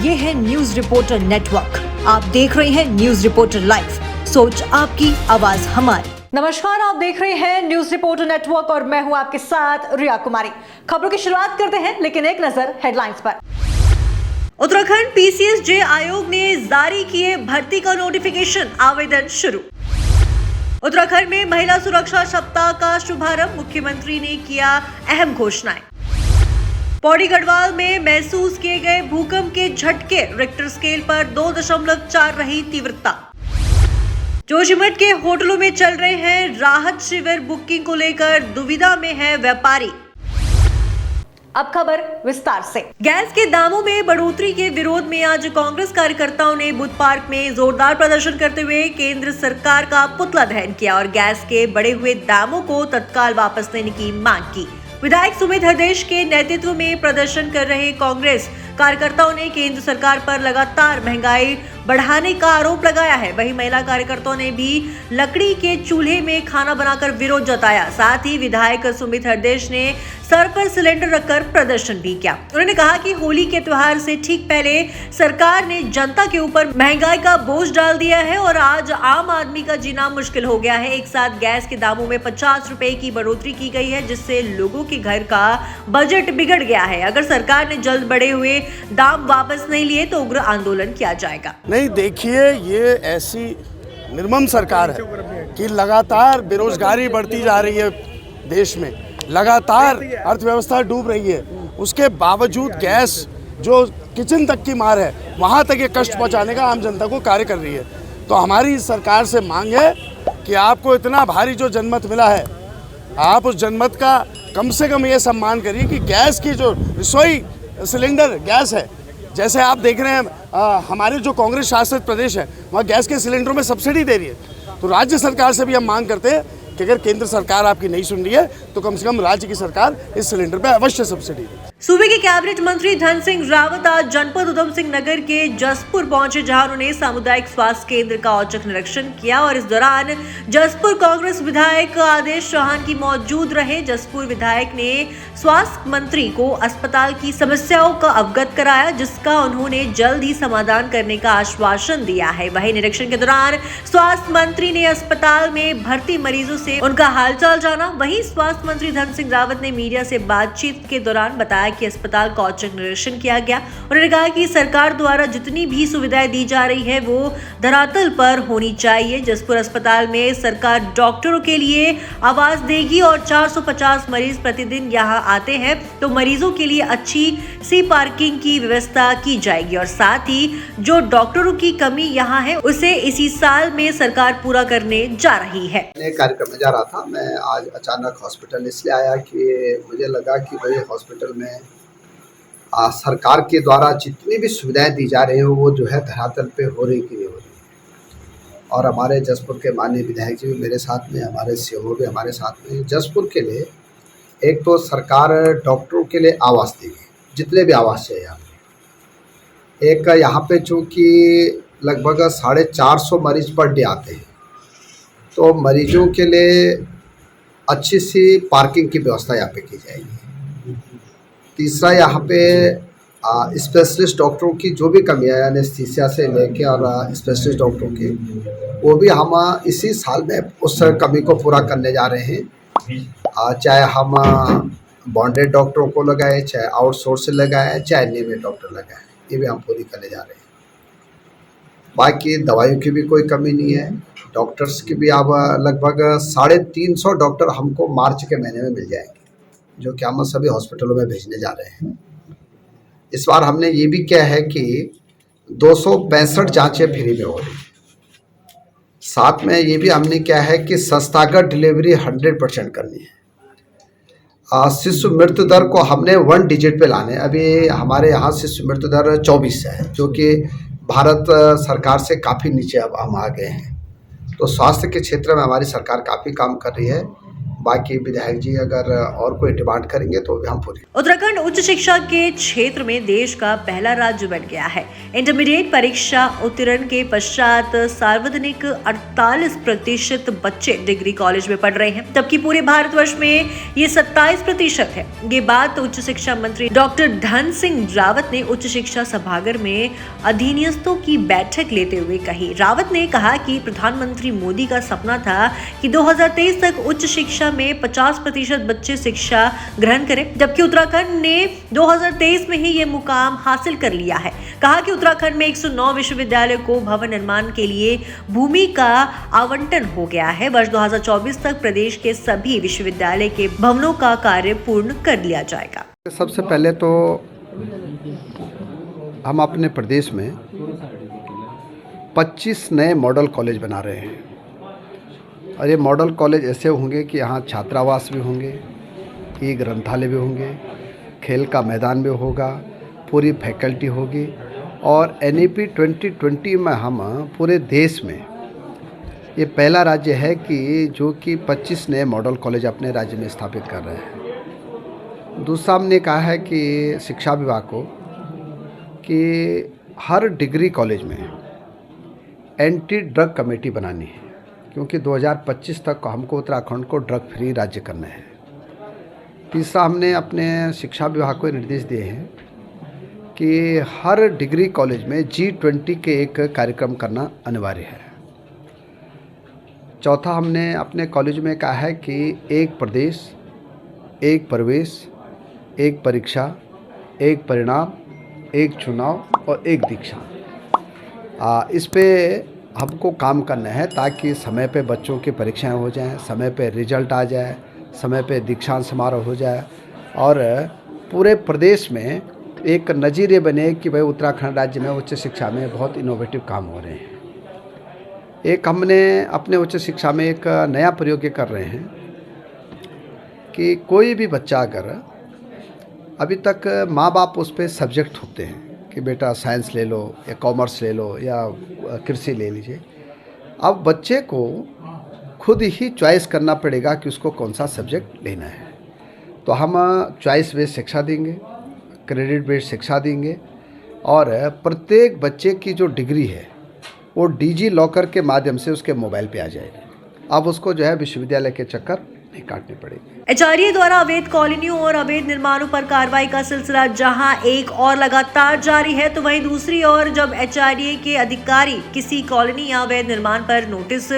ये है news reporter network. आप देख रहे हैं न्यूज रिपोर्टर लाइव, सोच आपकी, आवाज हमारी। नमस्कार, आप देख रहे हैं न्यूज रिपोर्टर नेटवर्क और मैं हूं आपके साथ रिया कुमारी। खबरों की शुरुआत करते हैं, लेकिन एक नजर हेडलाइंस पर। उत्तराखंड पीसीएसजे आयोग ने जारी किए भर्ती का नोटिफिकेशन, आवेदन शुरू। उत्तराखंड में महिला सुरक्षा सप्ताह का शुभारंभ, मुख्यमंत्री ने किया अहम घोषणाएं। पौड़ी गढ़वाल में महसूस किए गए भूकंप के झटके, रिक्टर स्केल पर 2.4 रही तीव्रता। जोशीमठ के होटलों में चल रहे हैं राहत शिविर, बुकिंग को लेकर दुविधा में है व्यापारी। अब खबर विस्तार से। गैस के दामों में बढ़ोतरी के विरोध में आज कांग्रेस कार्यकर्ताओं ने बुध पार्क में जोरदार प्रदर्शन करते हुए केंद्र सरकार का पुतला दहन किया और गैस के बढ़े हुए दामों को तत्काल वापस लेने की मांग की। विधायक सुमित हरदेश के नेतृत्व में प्रदर्शन कर रहे कांग्रेस कार्यकर्ताओं ने केंद्र सरकार पर लगातार महंगाई बढ़ाने का आरोप लगाया है। वहीं महिला कार्यकर्ताओं ने भी लकड़ी के चूल्हे में खाना बनाकर विरोध जताया। साथ ही विधायक सुमित हरदेश ने सर पर सिलेंडर रखकर प्रदर्शन भी किया। उन्होंने कहा कि होली के त्योहार से ठीक पहले सरकार ने जनता के ऊपर महंगाई का बोझ डाल दिया है और आज आम आदमी का जीना मुश्किल हो गया है। एक साथ गैस के दामों में 50 रुपए की बढ़ोतरी की गई है, जिससे लोगों के घर का बजट बिगड़ गया है। अगर सरकार ने जल्द बढ़े हुए दाम वापस नहीं लिए तो उग्र आंदोलन किया जाएगा। नहीं, देखिए, ये ऐसी निर्मम सरकार है कि लगातार बेरोजगारी बढ़ती जा रही है, देश में लगातार अर्थव्यवस्था डूब रही है। उसके बावजूद गैस जो किचन तक की मार है, वहाँ तक ये कष्ट पहुँचाने का आम जनता को कार्य कर रही है। तो हमारी सरकार से मांग है कि आपको इतना भारी जो जनमत मिला है, आप उस जनमत का कम से कम ये सम्मान करिए कि गैस की जो रसोई सिलेंडर गैस है, जैसे आप देख रहे हैं हमारे जो कांग्रेस शासित प्रदेश है वहाँ गैस के सिलेंडरों में सब्सिडी दे रही है। तो राज्य सरकार से भी हम मांग करते हैं कि अगर केंद्र सरकार आपकी नहीं सुन रही है तो कम से कम राज्य की सरकार इस सिलेंडर पर अवश्य सब्सिडी दे। सूबे के कैबिनेट मंत्री धन सिंह रावत आज जनपद उधम सिंह नगर के जसपुर पहुंचे, जहां उन्होंने सामुदायिक स्वास्थ्य केंद्र का औचक निरीक्षण किया और इस दौरान जसपुर कांग्रेस विधायक आदेश चौहान की मौजूद रहे। जसपुर विधायक ने स्वास्थ्य मंत्री को अस्पताल की समस्याओं का अवगत कराया, जिसका उन्होंने जल्द ही समाधान करने का आश्वासन दिया है। वहीं निरीक्षण के दौरान स्वास्थ्य मंत्री ने अस्पताल में भर्ती मरीजों से उनका हालचाल जाना। वहीं स्वास्थ्य मंत्री धन सिंह रावत ने मीडिया से बातचीत के दौरान बताया कि अस्पताल का औचक निरीक्षण किया गया। उन्होंने कहा कि सरकार द्वारा जितनी भी सुविधाएं दी जा रही है वो धरातल पर होनी चाहिए। जसपुर अस्पताल में सरकार डॉक्टरों के लिए आवास देगी और 450 मरीज प्रतिदिन यहां आते हैं तो मरीजों के लिए अच्छी सी पार्किंग की व्यवस्था की जाएगी और साथ ही जो डॉक्टरों की कमी यहां है उसे इसी साल में सरकार पूरा करने जा रही है। कार्यक्रम में जा रहा था, मैं आज अचानक हॉस्पिटल इसलिए आया कि मुझे लगा कि भाई हॉस्पिटल में सरकार के द्वारा जितनी भी सुविधाएं दी जा रही है वो जो है धरातल पे हो रही कि नहीं हो रही। और हमारे जसपुर के माननीय विधायक जी भी मेरे साथ में, हमारे सीओ भी हमारे साथ में। जसपुर के लिए एक तो सरकार डॉक्टरों के लिए आवास देगी, जितने भी आवास है यहाँ पे। एक यहाँ पे चूँकि लगभग 450 मरीज पर डे आते हैं, तो मरीजों के लिए अच्छी सी पार्किंग की व्यवस्था यहाँ पे की जाएगी। तीसरा, यहाँ पे स्पेशलिस्ट डॉक्टरों की जो भी कमी है, एनेस्थीसिया से लेके और स्पेशलिस्ट डॉक्टरों की, वो भी हम इसी साल में उस कमी को पूरा करने जा रहे हैं। चाहे हम बॉन्डेड डॉक्टरों को लगाएं, चाहे आउटसोर्स से लगाएं, चाहे नियमित डॉक्टर लगाएं, ये भी हम पूरी करने जा रहे हैं। बाकी दवाइयों की भी कोई कमी नहीं है। डॉक्टर्स की भी अब लगभग 350 डॉक्टर हमको मार्च के महीने में मिल जाएंगे, जो कि हम सभी हॉस्पिटलों में भेजने जा रहे हैं। इस बार हमने ये भी किया है कि 262 जांचें फ्री में हो रही हैं। साथ में ये भी हमने किया है कि संस्थागत डिलीवरी 100% करनी है। शिशु मृत्यु दर को हमने 1 डिजिट पे लाने। अभी हमारे यहाँ शिशु मृत्यु दर 24 है, जो कि भारत सरकार से काफ़ी नीचे अब हम आ गए हैं। तो स्वास्थ्य के क्षेत्र में हमारी सरकार काफ़ी काम कर रही है। बाकी विधायक जी अगर और कोई डिमांड करेंगे तो हम पूरी। उत्तराखंड उच्च शिक्षा के क्षेत्र में देश का पहला राज्य बन गया है। इंटरमीडिएट परीक्षा उत्तीर्ण के पश्चात सार्वजनिक 48% बच्चे डिग्री कॉलेज में पढ़ रहे हैं, जबकि पूरे भारतवर्ष में ये 27% है। ये बात उच्च शिक्षा मंत्री डॉक्टर धन सिंह रावत ने उच्च शिक्षा सभागार में अधीनस्थों की बैठक लेते हुए कही। रावत ने कहा कि प्रधानमंत्री मोदी का सपना था कि 2023 तक उच्च शिक्षा में 50% बच्चे शिक्षा ग्रहण करें, जबकि उत्तराखंड ने 2023 में ही ये मुकाम हासिल कर लिया है। कहा कि उत्तराखंड में 109 विश्वविद्यालयों को भवन निर्माण के लिए भूमि का आवंटन हो गया है। वर्ष 2024 तक प्रदेश के सभी विश्वविद्यालय के भवनों का कार्य पूर्ण कर लिया जाएगा। सबसे पहले तो हम अपने प्रदेश में 25 नए मॉडल कॉलेज बना रहे हैं और ये मॉडल कॉलेज ऐसे होंगे कि यहाँ छात्रावास भी होंगे, ई ग्रंथालय भी होंगे, खेल का मैदान भी होगा, पूरी फैकल्टी होगी और NEP 2020 में हम पूरे देश में ये पहला राज्य है कि जो कि 25 नए मॉडल कॉलेज अपने राज्य में स्थापित कर रहे हैं। दूसरा हमने कहा है कि शिक्षा विभाग को कि हर डिग्री कॉलेज में एंटी ड्रग कमेटी बनानी है, क्योंकि 2025 तक हमको उत्तराखंड को ड्रग फ्री राज्य करना है। तीसरा हमने अपने शिक्षा विभाग को निर्देश दिए हैं कि हर डिग्री कॉलेज में G20 के एक कार्यक्रम करना अनिवार्य है। चौथा हमने अपने कॉलेज में कहा है कि एक प्रदेश, एक प्रवेश, एक परीक्षा, एक परिणाम, एक चुनाव और एक दीक्षा। इस पे हमको काम करना है ताकि समय पे बच्चों की परीक्षाएं हो जाएं, समय पे रिजल्ट आ जाए, समय पे दीक्षांत समारोह हो जाए और पूरे प्रदेश में एक नज़ीरे बने कि भाई उत्तराखंड राज्य में उच्च शिक्षा में बहुत इनोवेटिव काम हो रहे हैं। एक हमने अपने उच्च शिक्षा में एक नया प्रयोग ये कर रहे हैं कि कोई भी बच्चा अगर अभी तक माँ बाप उस पर सब्जेक्ट होते हैं कि बेटा साइंस ले लो या कॉमर्स ले लो या कृषि ले लीजिए, अब बच्चे को खुद ही चॉइस करना पड़ेगा कि उसको कौन सा सब्जेक्ट लेना है। तो हम चॉइस बेस्ड शिक्षा देंगे, क्रेडिट बेस्ड शिक्षा देंगे और प्रत्येक बच्चे की जो डिग्री है वो डिजी लॉकर के माध्यम से उसके मोबाइल पे आ जाएगी। अब उसको जो है विश्वविद्यालय के चक्कर नहीं काटने पड़ेगी। HRDA द्वारा अवैध कॉलोनियों और अवैध निर्माणों पर कार्रवाई का सिलसिला जहां एक और लगातार जारी है, तो वहीं दूसरी ओर जब HRDA के अधिकारी किसी कॉलोनी या अवैध निर्माण पर नोटिस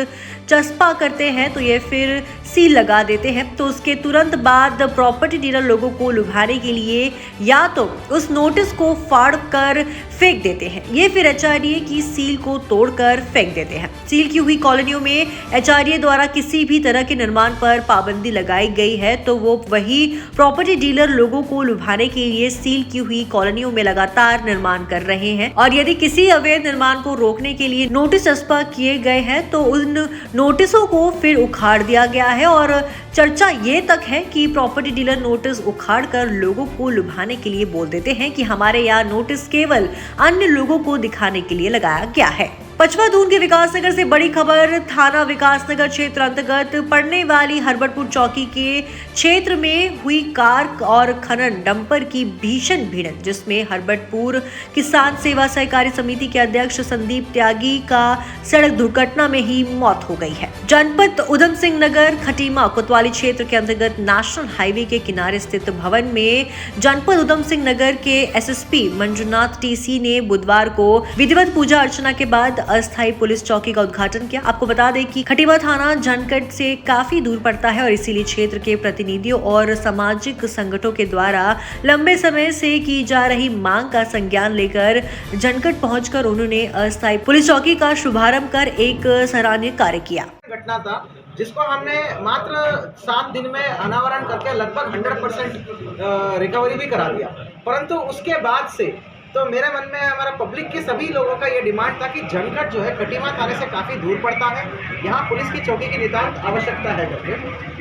चस्पा करते हैं तो ये फिर सील लगा देते हैं। तो उसके तुरंत बाद प्रॉपर्टी डीलर लोगों को लुभाने के लिए या तो उस नोटिस को फाड़ कर फेंक देते हैं, ये फिर HRDA की सील को तोड़कर फेंक देते हैं। सील की हुई कॉलोनियों में HRDA द्वारा किसी भी तरह के निर्माण पर पाबंदी लगाई गई है तो वो वही प्रॉपर्टी डीलर लोगों को लुभाने के लिए सील की हुई कॉलोनियों में लगातार निर्माण कर रहे हैं। और यदि किसी अवैध निर्माण को रोकने के लिए नोटिस चस्पा किए गए हैं तो उन नोटिसों को फिर उखाड़ दिया गया है। और चर्चा ये तक है कि प्रॉपर्टी डीलर नोटिस उखाड़ कर लोगों को लुभाने के लिए बोल देते हैं कि हमारे यहाँ नोटिस केवल अन्य लोगों को दिखाने के लिए लगाया गया है। पचवा दून के विकासनगर से बड़ी खबर। थाना विकासनगर क्षेत्र अंतर्गत पड़ने वाली हरबटपुर चौकी के क्षेत्र में हुई कार और खनन डंपर की भीषण भिड़ंत, जिसमें हरबटपुर किसान सेवा सहकारी समिति के अध्यक्ष संदीप त्यागी का सड़क दुर्घटना में ही मौत हो गई है। जनपद उधम सिंह नगर खटीमा कोतवाली क्षेत्र के अंतर्गत नेशनल हाईवे के किनारे स्थित भवन में जनपद उधम सिंह नगर के SSP मंजुनाथ TC ने बुधवार को विधिवत पूजा अर्चना के बाद अस्थायी पुलिस चौकी का उद्घाटन किया। आपको बता दें कि खटीमा थाना जनकट से काफी दूर पड़ता है और इसीलिए क्षेत्र के प्रतिनिधियों और सामाजिक संगठनों के द्वारा लंबे समय से की जा रही मांग का संज्ञान लेकर जनकट पहुंचकर उन्होंने अस्थायी पुलिस चौकी का शुभारंभ कर एक सराहनीय कार्य किया। घटना था जिसको हमने मात्र 7 दिन में अनावरण करके लगभग 100% रिकवरी भी करा दिया, परंतु उसके बाद से तो मेरे मन में हमारा पब्लिक के सभी लोगों का ये डिमांड था कि जनकट जो है खटीमा थाने से काफ़ी दूर पड़ता है, यहाँ पुलिस की चौकी की नितांत आवश्यकता है करके,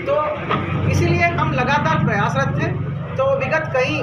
तो इसीलिए हम लगातार प्रयासरत थे। तो विगत कई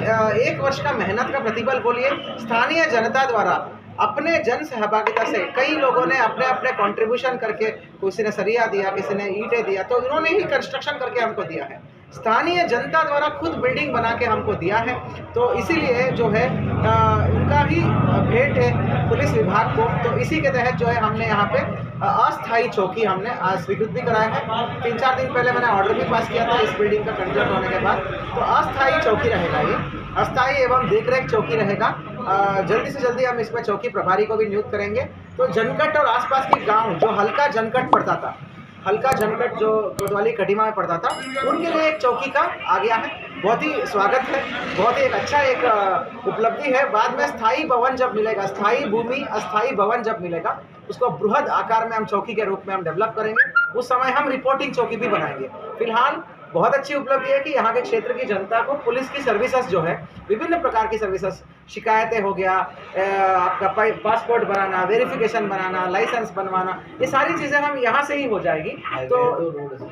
1 वर्ष का मेहनत का प्रतिफल बोलिए स्थानीय जनता द्वारा अपने जन सहभागिता से कई लोगों ने अपने अपने कंट्रीब्यूशन करके, किसी ने सरिया दिया, किसी ने ईंटें दिया, तो इन्होंने ही कंस्ट्रक्शन करके हमको दिया है। स्थानीय जनता द्वारा खुद बिल्डिंग बना के हमको दिया है, तो इसीलिए जो है उनका ही भेंट है पुलिस विभाग को। तो इसी के तहत जो है हमने यहाँ पे अस्थायी चौकी हमने आज स्वीकृत भी कराया है। 3-4 दिन पहले मैंने ऑर्डर भी पास किया था इस बिल्डिंग का कंस्ट्रक्ट होने के बाद। तो अस्थायी चौकी रहेगा, ये अस्थायी एवं देखरेख चौकी रहेगा। जल्दी से जल्दी हम इसमें चौकी प्रभारी को भी नियुक्त करेंगे। तो जनकट और आसपास के गांव जो हल्का जनकट पड़ता था, हल्का जनकट जो कोतवाली कटिमा में पड़ता था, उनके लिए एक चौकी का आ गया है। बहुत ही स्वागत है, बहुत ही एक अच्छा एक उपलब्धि है। बाद में स्थायी भवन जब मिलेगा, स्थायी भूमि अस्थायी भवन जब मिलेगा, उसको बृहद आकार में हम चौकी के रूप में हम डेवलप करेंगे। उस समय हम रिपोर्टिंग चौकी भी बनाएंगे। फिलहाल बहुत अच्छी उपलब्धि है कि यहाँ के क्षेत्र की जनता को पुलिस की सर्विसेज जो है, विभिन्न प्रकार की सर्विसेज, शिकायतें हो गया, आपका पासपोर्ट बनाना, वेरिफिकेशन बनाना, लाइसेंस बनवाना, ये सारी चीज़ें हम यहाँ से ही हो जाएगी। तो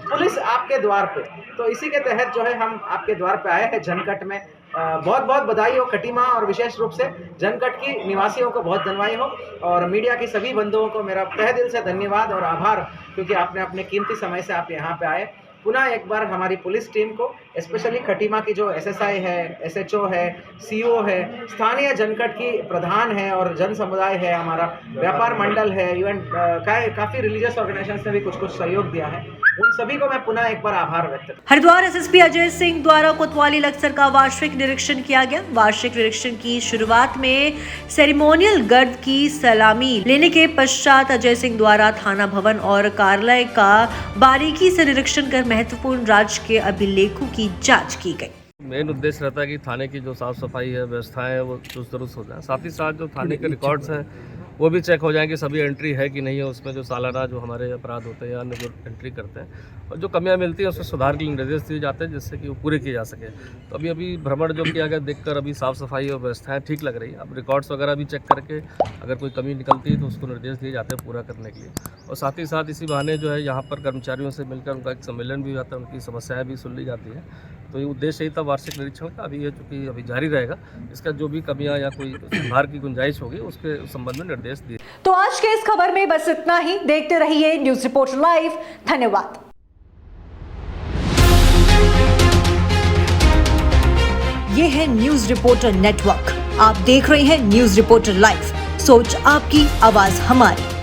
पुलिस आपके द्वार पे, तो इसी के तहत जो है हम आपके द्वार पे आए हैं जनकट में। बहुत बहुत बधाई हो कटिमा और विशेष रूप से जनकट की निवासियों को बहुत धन्यवाद हो, और मीडिया की सभी बंधुओं को मेरा तहे दिल से धन्यवाद और आभार, क्योंकि आपने अपने कीमती समय से आप यहाँ पे आए। पुनः एक बार हमारी पुलिस टीम को, स्पेशली खटीमा की जो एसएसआई है, एसएचओ है, सीओ है, स्थानीय जनकट की प्रधान है और जन समुदाय है, हमारा व्यापार मंडल है, इवन काफ़ी रिलीजियस ऑर्गेनाइजेशन ने भी कुछ सहयोग दिया है, उन सभी को मैं पुनः एक बार आभार व्यक्त करता हूं। हरिद्वार एसएसपी अजय सिंह द्वारा कोतवाली लक्सर का वार्षिक निरीक्षण किया गया। वार्षिक निरीक्षण की शुरुआत में सेरेमोनियल गर्द की सलामी लेने के पश्चात अजय सिंह द्वारा थाना भवन और कार्यालय का बारीकी से निरीक्षण कर महत्वपूर्ण राजकीय अभिलेखों की जांच की गई। मेन उद्देश्य रहता है कि थाने की जो साफ़ सफाई है, व्यवस्थाएं है, वो चुस्त दुरुस्त हो जाए। साथ ही साथ जो थाने के रिकॉर्ड्स हैं वो भी चेक हो जाएं कि सभी एंट्री है कि नहीं है उसमें, जो सालाना जो हमारे अपराध होते हैं या अन्य जो एंट्री करते हैं, और जो कमियां मिलती हैं उसमें सुधार के लिए निर्देश दिए जाते हैं जिससे कि वो पूरे किए जा सके। तो अभी भ्रमण जो किया गया देखकर अभी साफ़ सफाई और व्यवस्थाएँ ठीक लग रही है। अब रिकॉर्ड्स वगैरह भी चेक करके अगर कोई कमी निकलती है तो उसको निर्देश दिए जाते हैं पूरा करने के लिए। और साथ ही साथ इसी बहाने जो है यहाँ पर कर्मचारियों से मिलकर उनका एक सम्मेलन भी होता है, उनकी समस्याएँ भी सुन ली जाती है। तो ये उद्देश्य ही था वार्षिक निरीक्षण का। अभी ये चूँकि अभी जारी रहेगा, इसका जो भी कमियां या कोई सुधार की गुंजाइश होगी उसके संबंध में निर्देश दिए। तो आज के इस खबर में बस इतना ही। देखते रहिए न्यूज रिपोर्टर लाइव। धन्यवाद। ये है न्यूज रिपोर्टर नेटवर्क। आप देख रहे हैं न्यूज रिपोर्टर लाइव। सोच आपकी, आवाज हमारी।